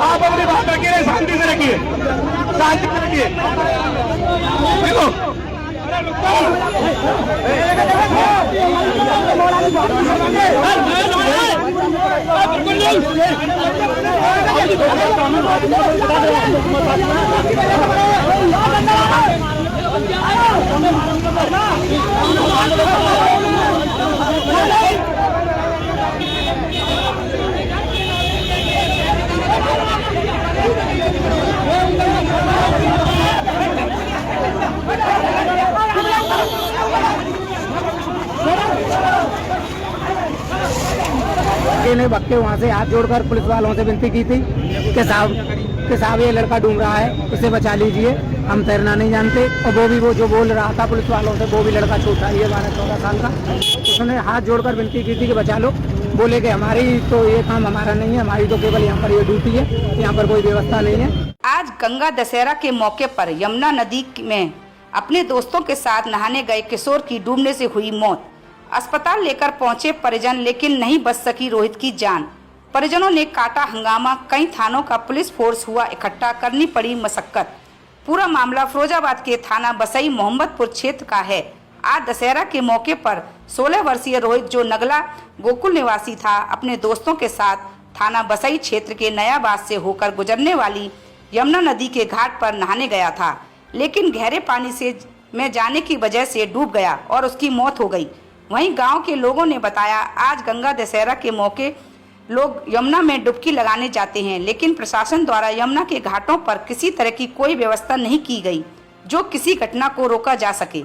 आप अपनी बात रखिए, शांति से रखिए, शांति से रखिए। देखो ने वक्के वहाँ से हाथ जोड़कर पुलिस वालों से विनती की थी कि साहब ये लड़का डूब रहा है, इसे बचा लीजिए, हम तैरना नहीं जानते। और वो जो बोल रहा था पुलिस वालों से, वो भी लड़का छोटा ही है, 12-14 साल का, उसने हाथ जोड़कर विनती की थी कि बचा लो। बोले कि हमारी तो ये काम हमारा नहीं है, हमारी तो केवल यहाँ पर ये ड्यूटी है, यहाँ पर कोई व्यवस्था नहीं है। आज गंगा दशहरा के मौके पर यमुना नदी में अपने दोस्तों के साथ नहाने गए किशोर की डूबने से हुई मौत। अस्पताल लेकर पहुंचे परिजन, लेकिन नहीं बच सकी रोहित की जान। परिजनों ने काटा हंगामा, कई थानों का पुलिस फोर्स हुआ इकट्ठा, करनी पड़ी मशक्कत। पूरा मामला फिरोजाबाद के थाना बसई मोहम्मदपुर क्षेत्र का है। आज दशहरा के मौके पर 16 वर्षीय रोहित, जो नगला गोकुल निवासी था, अपने दोस्तों के साथ थाना बसई क्षेत्र के नयाबाद से होकर गुजरने वाली यमुना नदी के घाट पर नहाने गया था, लेकिन गहरे पानी से में जाने की वजह से डूब गया और उसकी मौत हो गई। वहीं गांव के लोगों ने बताया, आज गंगा दशहरा के मौके लोग यमुना में डुबकी लगाने जाते हैं, लेकिन प्रशासन द्वारा यमुना के घाटों पर किसी तरह की कोई व्यवस्था नहीं की गई जो किसी घटना को रोका जा सके।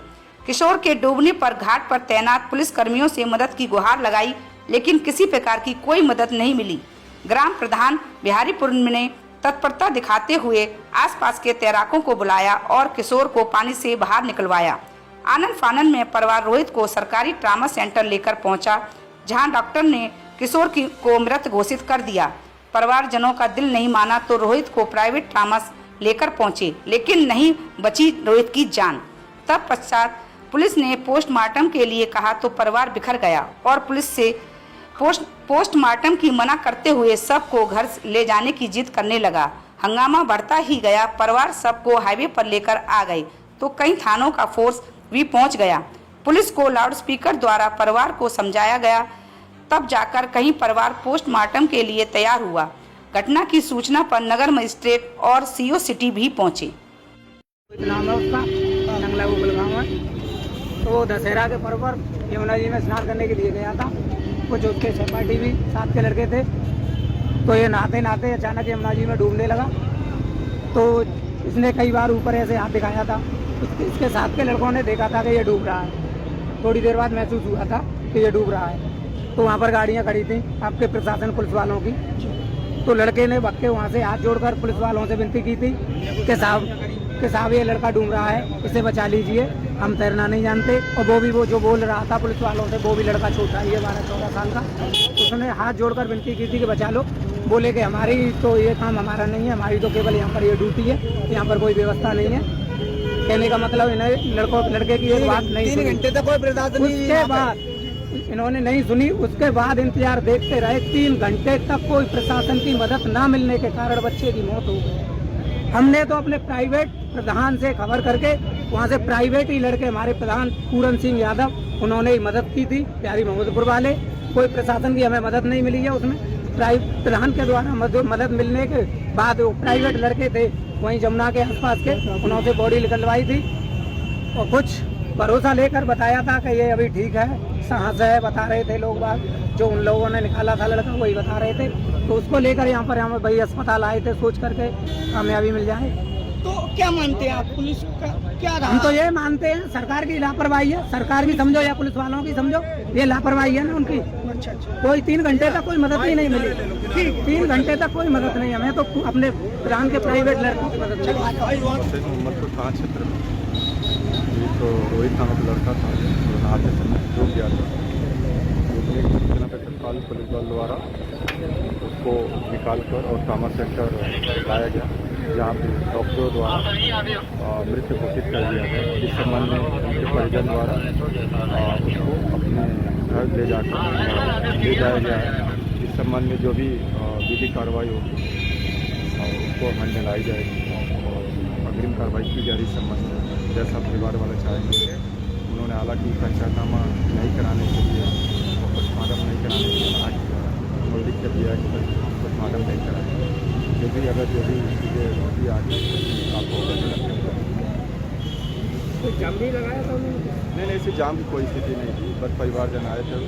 किशोर के डूबने पर घाट पर तैनात पुलिस कर्मियों से मदद की गुहार लगाई, लेकिन किसी प्रकार की कोई मदद नहीं मिली। ग्राम प्रधान बिहारीपुर ने तत्परता दिखाते हुए आसपास के तैराकों को बुलाया और किशोर को पानी से बाहर निकलवाया। आनंद फानन में परिवार रोहित को सरकारी ट्रामा सेंटर लेकर पहुंचा, जहां डॉक्टर ने किशोर को मृत घोषित कर दिया। परिवारजनों का दिल नहीं माना तो रोहित को प्राइवेट ट्रामा लेकर पहुंचे, लेकिन नहीं बची रोहित की जान। तब पश्चात पुलिस ने पोस्टमार्टम के लिए कहा तो परिवार बिखर गया और पुलिस से पोस्टमार्टम की मना करते हुए शव को घर ले जाने की जिद करने लगा। हंगामा बढ़ता ही गया। परिवार शव को हाईवे पर लेकर आ गए तो कई थानों का फोर्स भी पहुंच गया। पुलिस को लाउडस्पीकर द्वारा परिवार को समझाया गया, तब जाकर कहीं परिवार पोस्टमार्टम के लिए तैयार हुआ। घटना की सूचना पर नगर मजिस्ट्रेट और सीओ सिटी भी पहुंचे। नाम है उसका, नंगला गोकुल गाँव है। तो वो दशहरा के पर्व पर यमुना जी में स्नान करने के लिए गया था। कुछ उसके सहपाठी भी साथ के लड़के थे। तो ये नहाते नहाते अचानक यमुना जी में डूबने लगा। तो इसने कई बार ऊपर ऐसे हाथ दिखाया था। इसके साथ के लड़कों ने देखा था कि ये डूब रहा है। थोड़ी देर बाद महसूस हुआ था कि ये डूब रहा है। तो वहाँ पर गाड़ियाँ खड़ी थी आपके प्रशासन पुलिस वालों की। तो लड़के ने वक्के वहाँ से हाथ जोड़कर पुलिस वालों से विनती की थी कि साहब ये लड़का डूब रहा है, इसे बचा लीजिए, हम तैरना नहीं जानते। और वो जो बोल रहा था पुलिस वालों से, वो भी लड़का छोटा ही है, 12-14 साल का, उसने हाथ जोड़कर विनती की थी कि बचा लो। बोले कि हमारी तो ये काम हमारा नहीं है, हमारी तो केवल यहाँ पर ये ड्यूटी है, यहाँ पर कोई व्यवस्था नहीं है। कहने का मतलब इन्हें लड़के की एक बात नहीं सुनी। 3 घंटे तक कोई बर्दाश्त नहीं। उसके बाद इन्होंने नहीं सुनी। उसके बाद इंतजार देखते रहे 3 घंटे तक। कोई प्रशासन की मदद न मिलने के कारण बच्चे की मौत हो गई। हमने तो अपने प्राइवेट प्रधान से खबर करके, वहाँ से प्राइवेट ही लड़के हमारे प्रधान पूरन सिंह यादव, उन्होंने ही मदद की थी, प्यारी मोहम्मदपुर वाले। कोई प्रशासन की हमें मदद नहीं मिली है। उसमें प्रधान के द्वारा मदद मिलने के बाद वो प्राइवेट लड़के थे वहीं जमुना के आसपास के, उन्होंने बॉडी निकलवाई थी और कुछ भरोसा लेकर बताया था कि ये अभी ठीक है, सांस है, बता रहे थे लोग बात। जो उन लोगों ने निकाला था लड़का वही बता रहे थे। तो उसको लेकर यहाँ पर हम भाई अस्पताल आए थे, सोच करके कामयाबी मिल जाए। तो क्या मानते हैं आप, पुलिस का क्या रहा? हम तो ये मानते हैं सरकार की लापरवाही है। सरकार की समझो या पुलिस वालों की समझो, ये लापरवाही है ना उनकी। अच्छा अच्छा कोई 3 घंटे तक कोई मदद ही नहीं मिली। 3 घंटे तक कोई मदद नहीं, हमें तो अपने प्राण के प्राइवेट लड़कों की मदद मिली। मोहम्मदपुर थाना क्षेत्र में एक रोहित नामक लड़का था जो नहाते समय डूब गया था। डूबने की सूचना पे तत्काल पुलिस दल द्वारा उसको निकालकर और ट्रॉमा सेंटर लाया गया, जहाँ पे डॉक्टरों द्वारा मृत घोषित कर दिया गया। इस संबंध में उनके परिजन द्वारा उसको अपने घर ले जाया गया है। इस संबंध में जो भी विधिक कार्रवाई होगी उसको अमल में लाई जाएगी और अग्रिम कार्रवाई की जा रही। इस संबंध में जैसा परिवार वाले चाहेंगे। उन्होंने हालांकि पंचायतनामा नहीं कराने के लिए और पोस्टमार्टम नहीं कराने के लिए मना किया और लिख के दिया कि पोस्टमार्टम नहीं कराएंगे। जो भी अगर जो भी चीज़ें होती आगे आपको जाम भी लगाया था उन्होंने? नहीं, ऐसी जाम की कोई स्थिति नहीं थी। बस परिवारजन आए थे,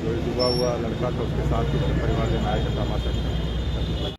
जो डूबा हुआ लड़का था उसके साथ ही परिवारजन आए थे ट्रॉमा सेंटर।